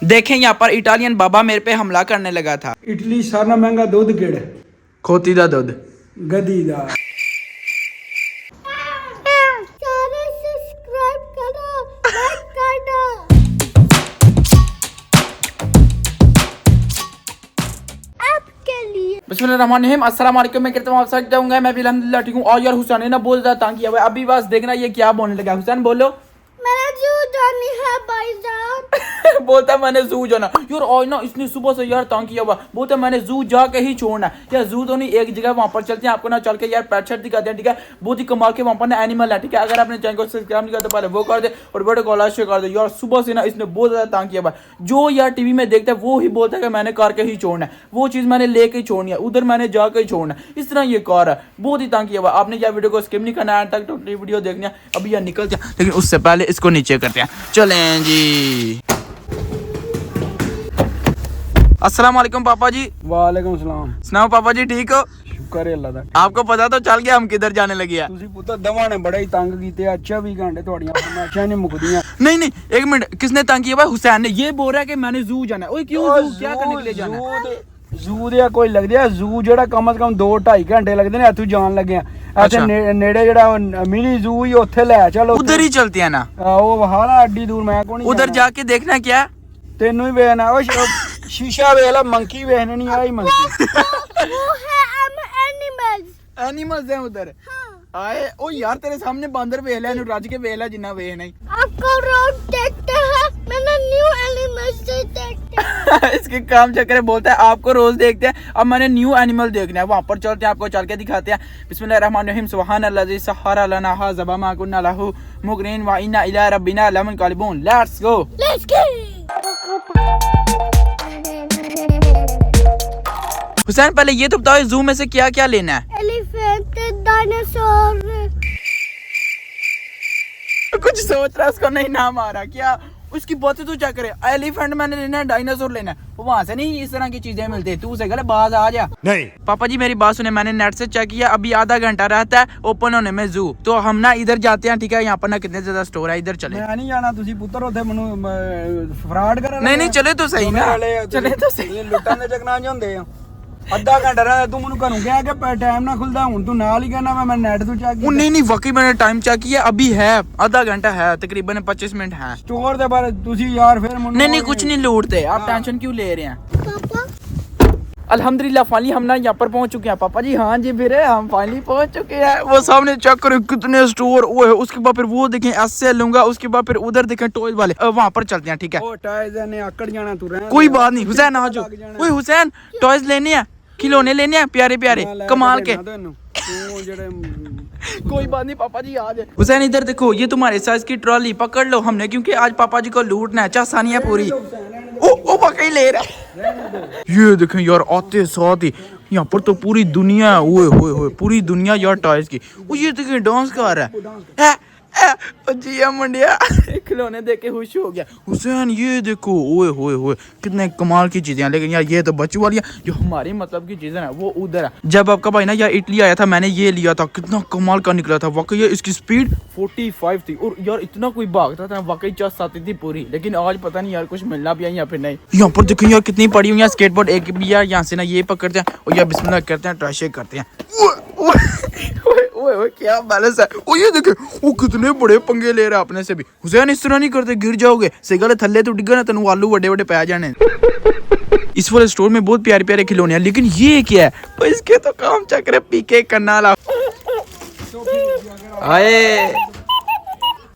देखें यहाँ पर इटालियन बाबा मेरे पे हमला करने लगा था। इटली सारा महंगा दूध किड़ खोती दा दूध गधी दा। बिस्मिल्लाहिर्रहमानिर्रहीम, अस्सलाम वालेकुम। मैं कहता हूँ आप सब जाऊंगा, मैं भी अल्हम्दुलिल्लाह ठीक हूँ। और यार हुसैन ने ना बहुत ज्यादा तंग किया हुआ है। अभी बस देखना ये क्या बोलने लगा। हुसैन बोलो। मेरा जू जानी है भाईजान। बोलता मैंने जू जाना। यार आज ना इसने सुबह से यार तंग किया हुआ। बोलता मैंने जू जाके ही छोड़ना यार। जू तो नहीं, एक जगह वहाँ पर चलते हैं, आपको ना चल के यार पेट शर्ट दिखाते हैं, ठीक है। बहुत ही कमाल के वहाँ पर ना एनिमल है, ठीक है। अगर आपने चैनल को सब्सक्राइब नहीं किया तो पहले वो कर दे और बड़े को लाइक शेयर कर दे। यार सुबह से ना इसने बहुत ज्यादा तंग किया हुआ। जो यार टीवी में देखता है वो ही बोलता है कि मैंने करके ही छोड़ना है, वो चीज मैंने लेके ही छोड़नी है, उधर मैंने जाकर ही छोड़ना है। इस तरह ये कार है, बहुत ही तंग किया हुआ। आपने यार वीडियो को स्किप नहीं करना है तक, तो वीडियो देखना है। अभी यार निकलते हैं, लेकिन उससे पहले इसको नीचे करते हैं। चलें जी। अस्सलाम वालेकुम पापा जी। वालेकुम सलाम। सुनाओ पापा जी, ठीक हो? शुक्र है अल्लाह दा। आपको पता तो चल गया हम किधर जाने लगे हैं। ਤੁਸੀਂ ਪੁੱਤ ਦਵਾਂ ਨੇ ਬੜਾ ਹੀ ਤੰਗ ਕੀਤੇ ਆ। 24 ਘੰਟੇ ਤੁਹਾਡੀਆਂ ਫਰਮਾਇਸ਼ਾਂ ਨਹੀਂ ਮੁੱਕਦੀਆਂ। नहीं नहीं एक मिनट, किसने तंग किया भाई? हुसैन ने। ये बोल रहा है कि मैंने जू जाना है। ओए क्यों जू? क्या करने के लिए जाना है? ਜ਼ੂ ਦੇ ਕੋਈ ਲੱਗਦੇ ਆ। ਜ਼ੂ ਜਿਹੜਾ ਕਮ ਸੇ ਕਮ 2-2.5 ਘੰਟੇ ਲੱਗਦੇ ਨੇ ਇੱਥੋਂ ਜਾਣ ਲੱਗੇ ਆ। ਇੱਥੇ ਨੇੜੇ ਜਿਹੜਾ ਮਿਨੀ ਜ਼ੂ ਹੀ ਉੱਥੇ ਲੈ ਚਲੋ। उधर ही चलते हैं ना। ਉਹ ਵਹਾਲਾ ਅੱਡੀ ਦੂਰ ਮੈਂ ਕੋਣੀ। उधर जाके देखना क्या? ਤੈਨੂੰ ਹੀ ਵੇਖਣਾ। ਉਹ ਸ਼ੀਸ਼ਾ ਵੇਖ ਲੈ, ਮੰਕੀ ਵੇਖਣੇ ਨਹੀਂ ਆਈ ਮੰਕੀ। वो है एनिमल्स। एनिमल्स हैं उधर। आए ओ यार तेरे सामने बांदर वेख ले, रज के वेख ले जिन्ना वेख नहीं। आपको रोज देखते हैं, मैंने न्यू एनिमल्स से देखते हैं। इसके काम चक्कर बोलता है आपको रोज देखते हैं, अब मैंने न्यू एनिमल देखना है। वहाँ पर चलते हैं, आपको चल के दिखाते हैं। बिस्मिल्लाहिर्रहमानिर्रहीम, सुब्हानल्लाज़ी सख्खरा लना हाज़ा मा कुन्ना लहू मुक़रिनीन व इन्ना इला रब्बिना लमुनक़लिबून। Let's go. Let's go. Hussain पहले ये तो बताओ जू में से क्या क्या लेना है? Elephant, dinosaur. कुछ सोच रहा, उसको नहीं नाम आ रहा क्या? उसकी बातें तो क्या करे। एलिफेंट मैंने लेना है, डायनासोर लेना है, वो वहाँ से नहीं इस तरह की चीजें मिलती है। तू उसे गले बाज आ जा। नहीं पापा जी मेरी बात सुने, मैंने नेट से चेक किया, अभी आधा घंटा रहता है ओपन होने में जू। तो हम ना इधर जाते हैं, ठीक है। यहाँ पर ना कितने ज्यादा स्टोर है, इधर चले। ਮੈਂ ਨਹੀਂ ਜਾਣਾ। ਤੁਸੀਂ ਪੁੱਤਰ ਉੱਥੇ ਮੈਨੂੰ ਫਰਾਡ ਕਰਨ नहीं नहीं चले तो सही ना, चले तो सही। ਲੁੱਟਾਂ ਦੇ ਚੱਕਰਾਂ 'ਚ ਹੁੰਦੇ ਆ। ਅੱਧਾ ਘੰਟਾ ਰਹਿ ਤੂੰ ਮੈਨੂੰ ਘਰੋਂ ਕਿਹਾ ਕਿ ਟਾਈਮ ਨਾ ਖੁੱਲਦਾ। ਹੁਣ ਤੂੰ ਨਾਲ ਹੀ कहना मैं नेट ਤੋਂ ਚੈੱਕ वो नहीं नहीं वाकई मैंने टाइम चेक किया, अभी है आधा घंटा है, तकरीबन 25 मिनट है। स्टोर ਦੇ ਬਾਰੇ ਤੁਸੀਂ यार फिर ਮੈਨੂੰ नहीं नहीं कुछ नहीं लूटते, आप टेंशन क्यों ले रहे हैं? पापा अल्हम्दुलिल्लाह फाइनली हम ना यहाँ पर पहुंच चुके हैं। पापा जी हाँ जी फिर हम फाइनली पहुंच चुके हैं। वो सामने चेक करो कितने स्टोर वो है। उसके बाद फिर वो देखें ऐसे लूंगा, उसके बाद फिर उधर देखें टॉयज वाले, वहाँ पर चलते हैं, ठीक है। ਉਹ ਟਾਇਜ਼ ਨੇ ਆਕੜ ਜਾਣਾ ਤੂੰ ਰਹਿ। कोई बात नहीं हुसैन आ जाओ। ओए हुसैन टॉयज लेने हैं, खिलौने लेने हैं प्यारे प्यारे कमाल के। ਤੂੰ ਜਿਹੜੇ कोई बात नहीं पापा जी आ जाए। हुसैन इधर देखो, ये तुम्हारे साइज की ट्रॉली पकड़ लो हमने, क्योंकि आज पापा जी को लूटना है। चासानी है पूरी। ओ पकड़ ले रहा है। ये देखें यार आते साथ ही यहाँ पर तो पूरी दुनिया है। ओए होए होए पूरी दुनिया यार टॉयज की। वो ये देखें डांस कर रहा है। जिया मुंडिया खिलौने देख के खुश हो गया। हुसैन ये देखो, ओए होए होए कितने कमाल की चीजें हैं। लेकिन यार ये तो बच्चों वाली है, जो हमारी मतलब की चीजें हैं वो उधर है। जब आपका भाई ना यार इटली आया था, मैंने ये लिया था, कितना कमाल का निकला था वाकई। इसकी स्पीड 45 थी और यार इतना कोई भागता था वाकई, चस आती थी पूरी। लेकिन आज पता नहीं यार कुछ मिलना भी है या फिर नहीं। यहाँ पर देखो यार कितनी पड़ी हुई है स्केटबोर्ड। एक भी यार यहाँ से ना ये पकड़ते हैं और यार बिस्मिल्लाह करते हैं, ट्राई शेक करते हैं। ओए क्या बैलेंस है। ओ ये देखे वो कितने बड़े पंगे ले रहा है अपने से भी। हुसैन इस तरह नहीं करते, गिर जाओगे। सिगले थल्ले तो डिग्गा ना, तेन आलू बड़े बड़े पै जाने। इस वाले स्टोर में बहुत प्यारे प्यारे खिलौने हैं, लेकिन ये क्या है? तो इसके तो काम चक्र पीके करना ला। आए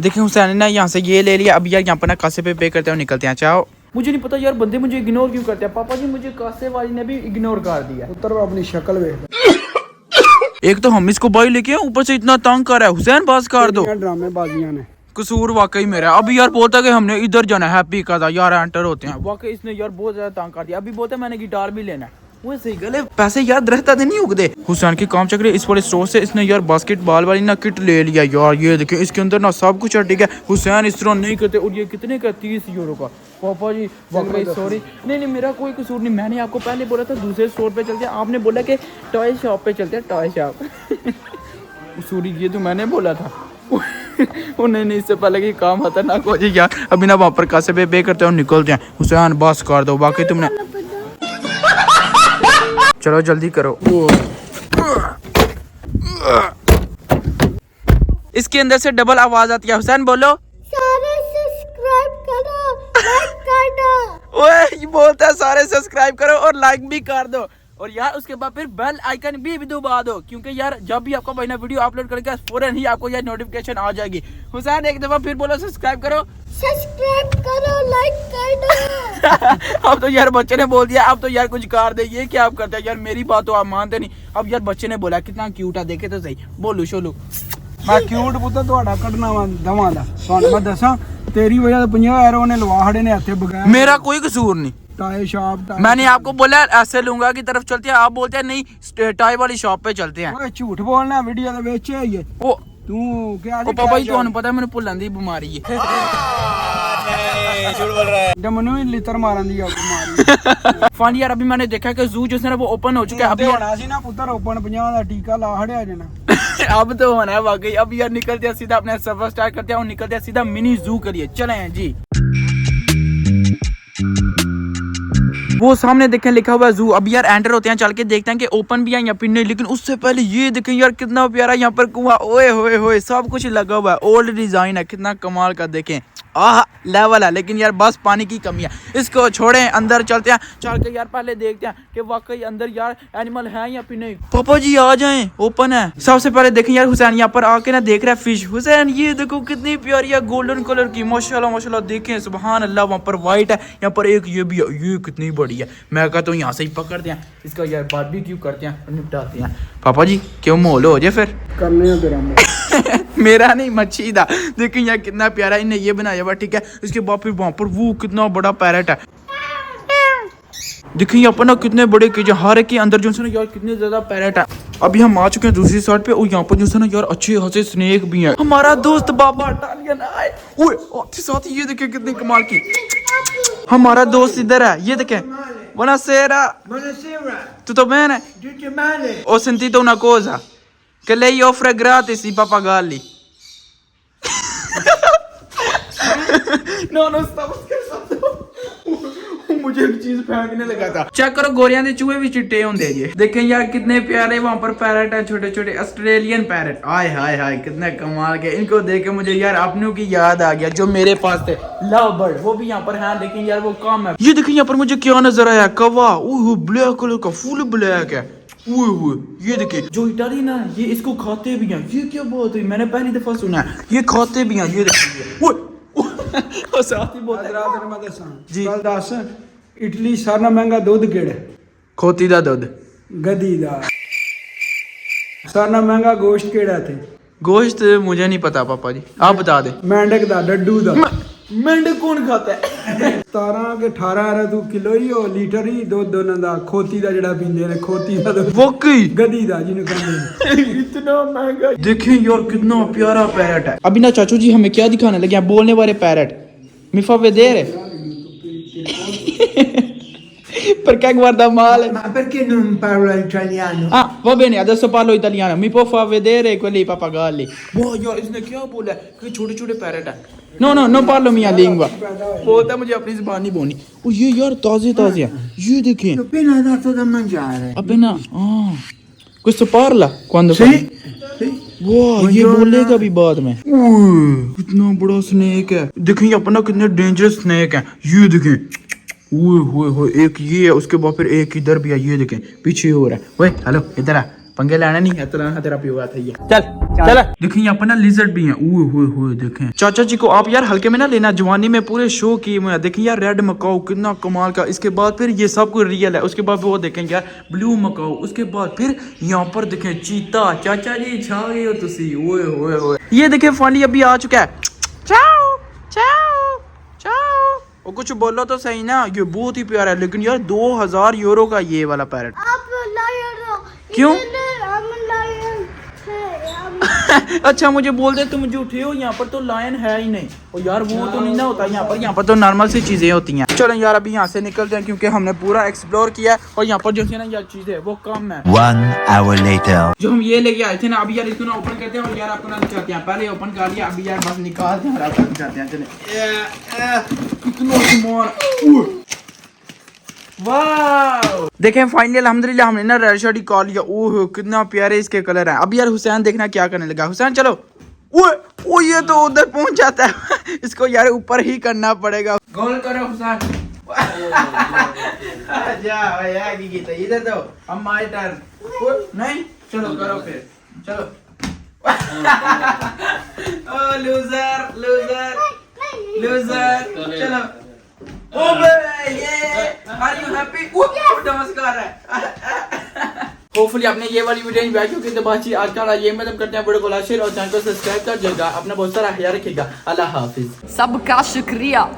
देखें हुसैन ने ना यहाँ से ये ले लिया। अब यार यहाँ पर ना कासे पे करते हैं, निकलते हैं। चाहो मुझे नहीं पता यार बंदे मुझे इग्नोर क्यों करते हैं। पापा जी मुझे कासे वाली ने भी इग्नोर कर दिया। ਪੁੱਤਰ ਆਪਣੀ ਸ਼ਕਲ ਵੇਖ। एक तो हम इसको बाई लेके ऊपर से इतना तंग कर रहा है। हुसैन बस कर दो। ड्रामेबाजियां ने कसूर वाकई मेरा। अभी यार बोलता कि हमने इधर जाना है, हैप्पी का था यार एंटर होते हैं। वाकई इसने यार बहुत ज्यादा तंग कर दिया। अभी बोलता है मैंने गिटार भी लेना है। वो सही गले पैसे यार दरख्त नहीं उगते। हुसैन के काम चक्र इस वाले स्टोर से इसने यार बास्केटबॉल वाली ना किट ले लिया यार। ये देखिए इसके अंदर ना सब कुछ है, ठीक है। हुसैन इस तरह नहीं करते। और ये कितने का? 30 यूरो का। पापा जी वाकई सॉरी। नहीं मेरा कोई कसूर नहीं। मैंने आपको पहले बोला था दूसरे स्टोर पे चलते हैं, आपने बोला कि टॉय शॉप पे चलते हैं, टॉय शॉप। सॉरी ये तो मैंने बोला था। उन्हें नहीं, इससे पहले कि काम खतरनाक हो जाए यार। अभी ना वहाँ पर कैसे बे करते हैं और निकलते हैं। हुसैन बस कर दो, बाकी तुमने चलो जल्दी करो। इसके अंदर से डबल आवाज आती है। हुसैन बोलो। सारे सब्सक्राइब करो, लाइक कर दो। ओए ये बोलता है सारे सब्सक्राइब करो और लाइक भी कर दो, और यार उसके बाद फिर बेल आइकन भी दबा दो, क्योंकि यार जब भी आपका भाई ना वीडियो अपलोड करेगा फौरन ही आपको यार नोटिफिकेशन आ जाएगी। हुसैन एक दफा फिर बोलो सब्सक्राइब करो, सब्सक्राइब करो, लाइक कर दो। अब तो यार बच्चे ने बोल दिया, अब तो यार कुछ कर दे। ये क्या आप करते हैं यार, मेरी बात तो आप मानते नहीं। अब यार बच्चे ने बोला कितना क्यूट है, देखे तो सही। बोलू शोलू मैं क्यूट पुੱਤ ਤੁਹਾਡਾ ਕੱਢਣਾ ਵਾ ਦਵਾਂ ਦਾ। ਤੁਹਾਨੂੰ ਮੈਂ ਦੱਸਾਂ ਤੇਰੀ ਵਜ੍ਹਾ ਤੋਂ 50,000 ਉਹਨੇ ਲਵਾ ਖੜੇ ਨੇ ਹੱਥੇ ਬਗੈਰ। मेरा कोई कसूर नहीं। Tie shop tie. मैंने आपको बोला ऐसे लूंगा की तरफ चलते हैं, आप बोलते हैं नहीं टाई वाली शॉप पे चलते हैं। ਓਏ ਝੂਠ ਬੋਲਣਾ ਵੀਡੀਓ ਦੇ ਵਿੱਚ ਹੈ ਇਹ। ओ ਤੂੰ ਕਿਹਾ ओ पापा जी ਤੁਹਾਨੂੰ ਪਤਾ ਮੈਨੂੰ ਭੁੱਲਣ ਦੀ ਬਿਮਾਰੀ ਹੈ। ਮੈਨੂੰ ਹੀ ਲਿੱਤਰ ਮਾਰਨ ਦੀ ਆ ਬਿਮਾਰੀ। फन यार अभी मैंने देखा कि जू जो है ना वो ओपन हो चुका है। अभी ਹੋਣਾ ਸੀ ਨਾ ਪੁੱਤਰ ਓਪਨ 50 ਦਾ ਟੀਕਾ ਲਾ ਹੜਿਆ ਜਣਾ। अब तो होना है वाकई। अब यार निकलते हैं सीधा अपना सफर स्टार्ट करते हैं और निकलते हैं सीधा मिनी जू के लिए। चले हैं जी। वो सामने देखें लिखा हुआ है जू। अब यार एंटर होते हैं, चल के देखते हैं कि ओपन भी है या फिर नहीं। लेकिन उससे पहले ये देखें यार कितना प्यारा यहाँ पर कुआं, ओए होए होए सब कुछ लगा हुआ है। ओल्ड डिजाइन है, कितना कमाल का देखें। आह लेवल है, लेकिन यार बस पानी की कमी है। इसको छोड़ें, अंदर चलते हैं। चल के यार पहले देखते हैं कि वाकई अंदर यार एनिमल है या फिर नहीं। पापा जी आ जाएं, ओपन है। सबसे पहले देखें यार हुसैन यहाँ पर आके ना देख रहा है फिश। हुसैन ये देखो कितनी प्यारी है, गोल्डन कलर की, माशाल्लाह माशाल्लाह। देखें सुभान अल्लाह, वहाँ पर व्हाइट है, यहाँ पर एक ये भी है। ये कितनी बड़ी है। मैं कहता हूँ यहाँ से ही पकड़ते हैं इसका यार, बारबेक्यू करते हैं और निपटाते हैं। पापा जी क्यों मोल हो जाए फिर करने हैं तेरा मेरा नहीं मच्छी था। देखिए यार कितना प्यारा इन्हें ये बनाया हुआ, ठीक है। इसके बाद फिर वहाँ पर वो कितना बड़ा पैरेट है। देखिए यहाँ पर ना कितने बड़े केज, हर एक के अंदर जो है ना यार कितने ज्यादा पैरेट है। अभी हम आ चुके हैं दूसरी साइड पे, और यहाँ पर जो है ना यार अच्छे खासे स्नेक भी हैं। हमारा दोस्त बाबा इटालियन आए। ओए साथ ये देखिए कितनी कमाल की। हमारा दोस्त इधर है, ये देखें। Buonasera. Buonasera. Tutto bene? Tutto male. Ho sentito una cosa, che lei offre gratis i pappagalli. No, stavo scherzando. मुझे एक चीज फेंकने लगा था। चेक करो गोरियां दे चूहे भी चिट्टे होंदे जी। देखें यार कितने प्यारे वहाँ पर पैरेट है, छोटे छोटे ऑस्ट्रेलियन पैरेट। आय हाय हाय कितने कमाल के। इनको देख के मुझे यार अपनों की याद आ गया जो मेरे पास थे, लव बर्ड। वो भी यहाँ पर है, लेकिन यार वो कम है। ये देखिए यहाँ पर मुझे क्या नजर आया, कौवा। ओह ब्लैक कलर का, फुल ब्लैक है। ये देखिए जो इटाली ना, ये इसको खाते भी हैं। ये क्या बात हुई, मैंने पहली दफा सुना है ये खाते भी हैं। ये देखिए साथ ही बहुत ਮੈਂ ਦੱਸਾਂ ਜੀ। ਕੱਲ ਦੱਸ ਇਟਲੀ ਸਾਰਿਆਂ ਨਾਲੋਂ ਮਹਿੰਗਾ ਦੁੱਧ ਕਿਹੜਾ? खोती दा दूध। ਗਧੀ ਦਾ। ਸਾਰਿਆਂ ਨਾਲੋਂ ਮਹਿੰਗਾ ਗੋਸ਼ਤ ਕਿਹੜਾ ਤੇ? गोश्त मुझे नहीं पता पापा जी, आप बता दे। मेंढक ਦਾ, ਡੱਡੂ ਦਾ। मेंढक कौन खाता है? 17 के 18 ਤੂੰ ਕਿਲੋ ਹੀ ਹੋ, ਲੀਟਰ ਹੀ ਦੁੱਧ ਉਹਨਾਂ ਦਾ। ਖੋਤੀ ਦਾ ਜਿਹੜਾ ਪੀਂਦੇ ਨੇ, ਖੋਤੀ ਦਾ ਦੁੱਧ। वाकई गधी ਦਾ ਜਿਹਨੂੰ ਕਹਿੰਦੇ ਨੇ। इतना महंगा। देखें यार कितना प्यारा पैरट है। अभी ना चाचू जी हमें क्या दिखाने लगे हैं, बोलने वाले parrot. Mi fa vedere perché guarda male. Ma perché non parla italiano? Ah va bene, adesso parlo italiano. Mi può far vedere quelli pappagalli? Wow यार इसने क्या बोला है कि छोटे छोटे पैरट है। No no non parlo mia lingua, बोलता है मुझे अपनी जुबान नहीं बोलनी। ओ ये यार ताजे ताजे है, ये देखें। Appena dato da mangiare. appena questo parla quando Sì. वाह ये बोलेगा भी बाद में। कितना बड़ा स्नेक है। देखें अपना कितने डेंजरस स्नेक है। ये देखें ओए एक ये है, उसके बाद फिर एक इधर भी है। ये देखें पीछे हो रहा है। ओए हेलो इधर आ, पंगे लाना नहीं है तो लाना तेरा पियो था ये। चल चल। देखें यहाँ पर ना लिजर्ड भी हैं। ओए देखें। चाचा जी को आप यार हल्के में ना लेना, जवानी में पूरे शो किए हुए हैं। देखें यार रेड मकाऊ कितना कमाल का। इसके बाद फिर ये सब कुछ रियल है। उसके बाद वो देखें यार ब्लू मकाऊ। उसके बाद फिर यहाँ पर देखें चीता। चाचा जी छा गए हो तुसी। ओए ये देखें फाइनली अभी आ चुका है। चाओ चाओ चाओ। और कुछ बोलो तो सही ना, ये बहुत ही प्यारा है। लेकिन यार 2000 यूरो का ये वाला पैरट। आप लायर हो। क्यों? हम लायर है। अच्छा मुझे बोल दे तुम झूठे हो, यहाँ पर तो लायन है ही नहीं। और यार वो तो नहीं ना होता यहाँ पर तो नॉर्मल सी चीजें होती हैं। चलो यार अभी यहाँ से निकलते हैं क्योंकि हमने पूरा एक्सप्लोर किया है और यहाँ पर जो है ना यार चीज है वो कम है। 1 hour later. जो हम ये लेके आए थे ना, अभी यार इसको ना ओपन करते हैं और यार आपको ना दिखाते हैं। पहले ओपन कर लिया, अभी यार बस निकालते हैं और आपको दिखाते हैं। चले कितना सामान, वाह देखें फाइनली अल्हम्दुलिल्लाह हमने ना रेड शर्ट ही कॉल लिया। ओह कितना प्यारे इसके कलर हैं। अब यार हुसैन देखना क्या करने लगा। हुसैन चलो, ओ ये तो उधर पहुंच जाता है इसको यार ऊपर ही करना पड़ेगा। गोल करो हुसैन। जा यार की गीता इधर दो, अब माय टर्न। नहीं चलो करो फिर, चलो। ओ लूजर लूजर लूजर, चलो। ओ बे ये आर यू हैप्पी? नमस्कार है। होपफुली आपने ये वाली वीडियो एंजॉय की तो बात आज का ये मतलब करते हैं। वीडियो को लाइक शेयर और चैनल को सब्सक्राइब कर देगा। अपना बहुत सारा ख्याल रखिएगा। अल्लाह हाफिज। सबका शुक्रिया।